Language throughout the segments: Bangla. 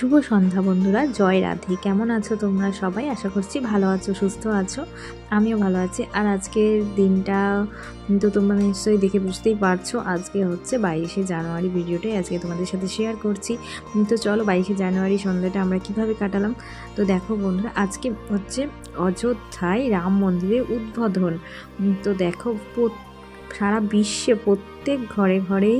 শুভ সন্ধ্যা বন্ধুরা, জয় রাধে। কেমন আছো তোমরা সবাই? আশা করছি ভালো আছো, সুস্থ আছো। আমিও ভালো আছি। আর আজকের দিনটা তো তোমরা নিশ্চয়ই দেখে বুঝতেই পারছো, আজকে হচ্ছে 22শে জানুয়ারি। ভিডিওটাই আজকে তোমাদের সাথে শেয়ার করছি। তো চলো 22শে জানুয়ারি সন্ধ্যাটা আমরা কিভাবে কাটালাম। তো দেখো বন্ধুরা, আজকে হচ্ছে অযোধ্যায় রাম মন্দিরের উদ্বোধন। তো দেখো সারা বিশ্বে প্রত্যেক ঘরে ঘরেই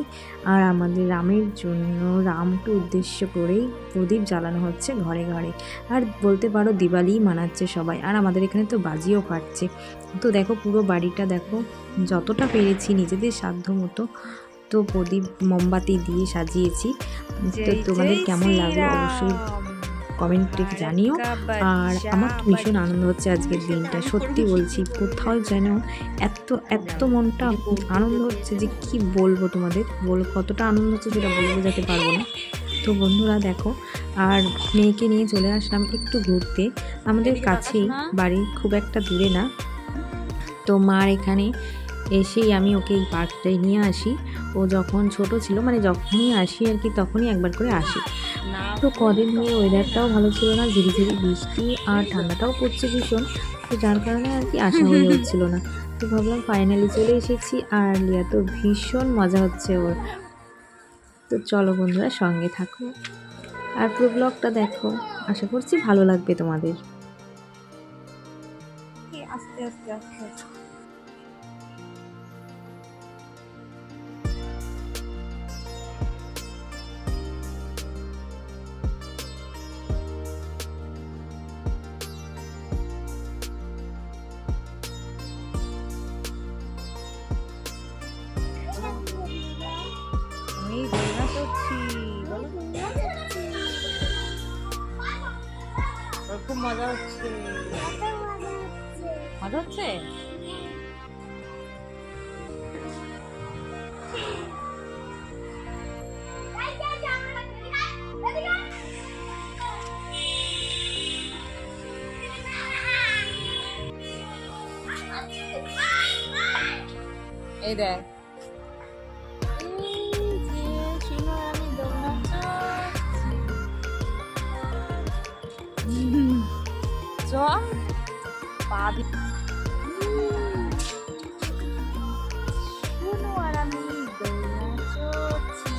আর আমাদের রামের জন্য, রামকে উদ্দেশ্য করেই প্রদীপ জ্বালানো হচ্ছে ঘরে ঘরে। আর বলতে পারো দিওয়ালি মানাচ্ছে সবাই। আর আমাদের এখানে তো বাজিও ফাটছে। তো দেখো পুরো বাড়িটা দেখো, যতটা পেরেছি নিজেদের সাধ্য মতো তো প্রদীপ মোমবাতি দিয়ে সাজিয়েছি। তো তোমাদের কেমন লাগলো অবশ্যই কমেন্টে জানিও। আর আমার তো ভীষণ আনন্দ হচ্ছে আজকের দিনটা, সত্যি বলছি। কোথাও যেন এত মনটা আনন্দ হচ্ছে যে কি বলবো তোমাদের, কতটা আনন্দ হচ্ছে সেটা বলে বোঝাতে পারবো না। তো বন্ধুরা দেখো, আর মেয়েকে নিয়ে চলে আসলাম একটু ঘুরতে। আমাদের কাছেই বাড়ি, খুব একটা দূরে না। তো মার এখানে এসেই আমি ওকে এই পার্কটায় নিয়ে আসি। ও যখন ছোট ছিল, মানে যখনই আসি আর কি, তখনই একবার করে আসি। তো কদিন ধরে ওয়েদারটাও ভালো ছিল না, ঝিরিঝিরি বৃষ্টি আর ঠান্ডাটাও পড়ছে ভীষণ। তো যার কারণে আর কি আসা হয়ে উঠছিল না। তো ভাবলাম ফাইনালি চলে এসেছি। আর লিয়া তো ভীষণ মজা হচ্ছে ওর। তো চলো বন্ধুরা, সঙ্গে থাকো আর পুরো ব্লগটা দেখো, আশা করছি ভালো লাগবে তোমাদের। আস্তে আস্তে আস্তে আস্তে খুব মজা হচ্ছে। মজা হচ্ছে। এই দেখ, পা শুনো আর আমি দৌড়া চলছি।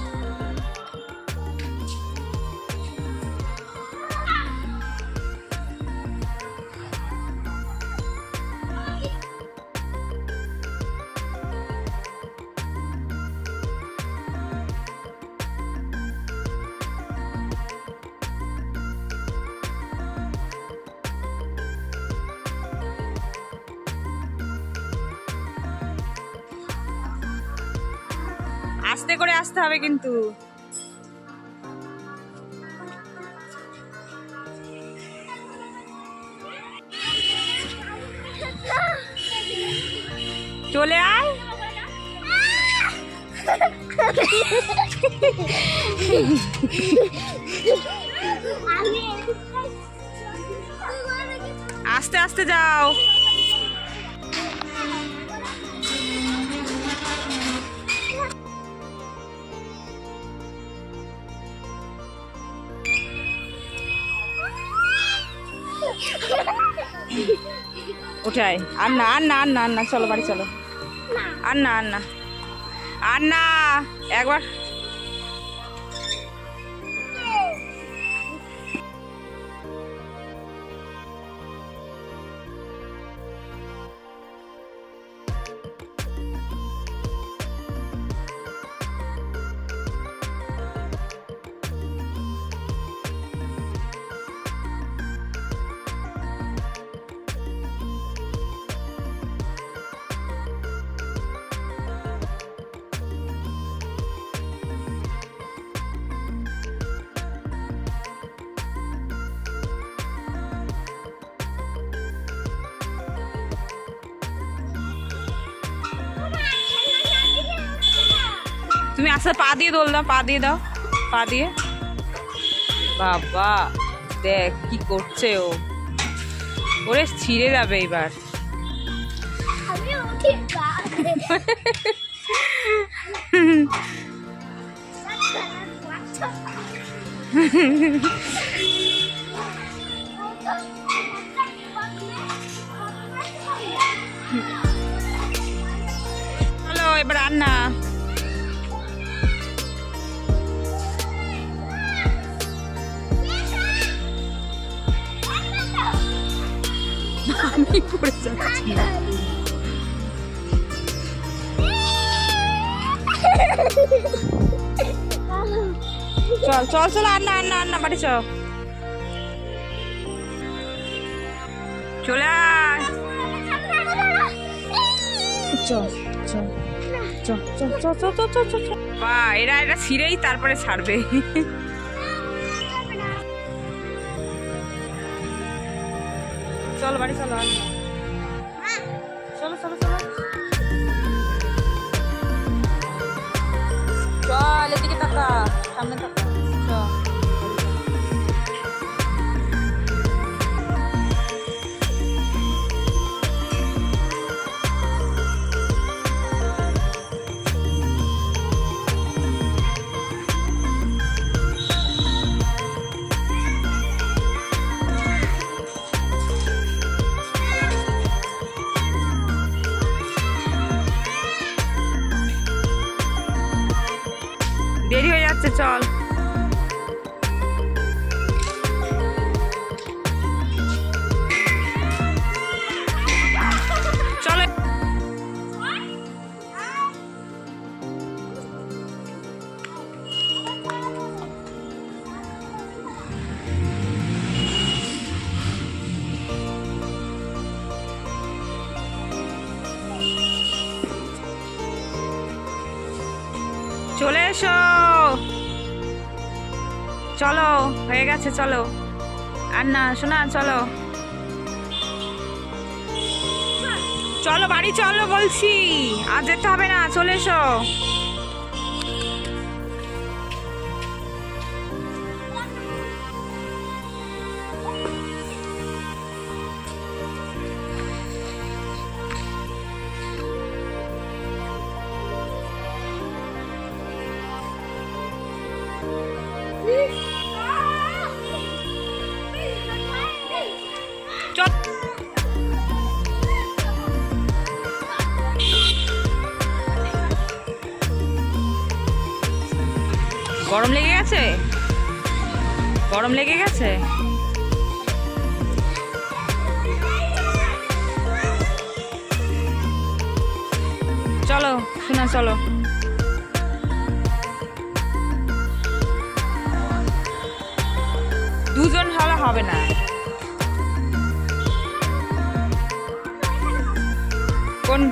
আস্তে করে আসতে হবে কিন্তু। চলে আয়। আস্তে আস্তে যাও। ওঠাই। আর না আর না আর না আর না, চলো বাড়ি চলো। আর না আর না আর না, একবার তুমি আস্তে পা দিয়ে দোল দাও, পা দিয়ে দাও, পা দিয়ে। বাবা দেখ কি করছে ও, ওরে ছিঁড়ে যাবে এবার। চলো এবার রান্না। আমি পড়ে যাচ্ছি। চল চল চল আন্না আন্না আন্না বাড়ি চল চলে আয়। চল চল চল চল চল চল চল চল চল বা এরা এটা ছিঁড়েই তারপরে ছাড়বে। চল বাড়ি চলো চলো চলো চলো চল এদিকে তাকা সামনে তাকা চল। দেরি হয়ে যাচ্ছে চল। চলে চলে এসো চলো হয়ে গেছে চলো আর না শোনা চলো চলো বাড়ি চলো বলছি আর যেতে হবে না চলে এসো। গরম লেগে গেছে গরম লেগে গেছে চলো শোনা চলো দুজন হলে হবে না কোন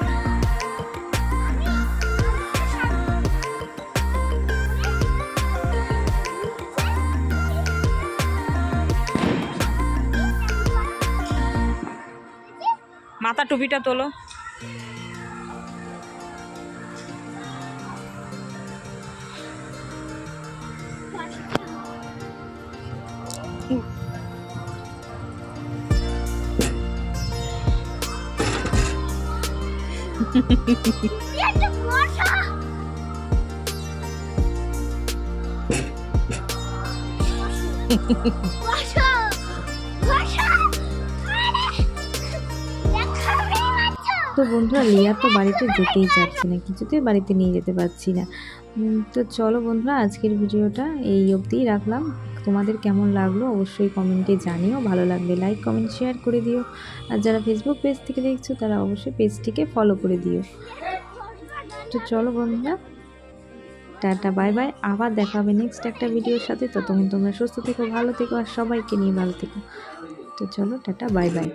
মাথা টুপিটা তোলো তো বন্ধুরা লিয়া তো বাড়িতে যেতেই চাচ্ছে না, কিছুতেই বাড়িতে নিয়ে যেতে পারছি না। তো চলো বন্ধুরা আজকের ভিডিওটা এই অবধিই রাখলাম। তোমাদের কেমন লাগলো অবশ্যই কমেন্টে জানিও, ভালো লাগলে লাইক কমেন্ট শেয়ার করে দিও, আর যারা ফেসবুক পেজ থেকে দেখছো তারা অবশ্যই পেজটিকে ফলো করে দিও। তো চলো বন্ধুরা টাটা বাই বাই, আবার দেখা হবে নেক্সট একটা ভিডিওর সাথে। ততক্ষণ তোমরা সুস্থ থেকো, ভালো থেকো, আর সবাইকে নিয়ে ভালো থেকো। তো চলো টাটা বাই বাই।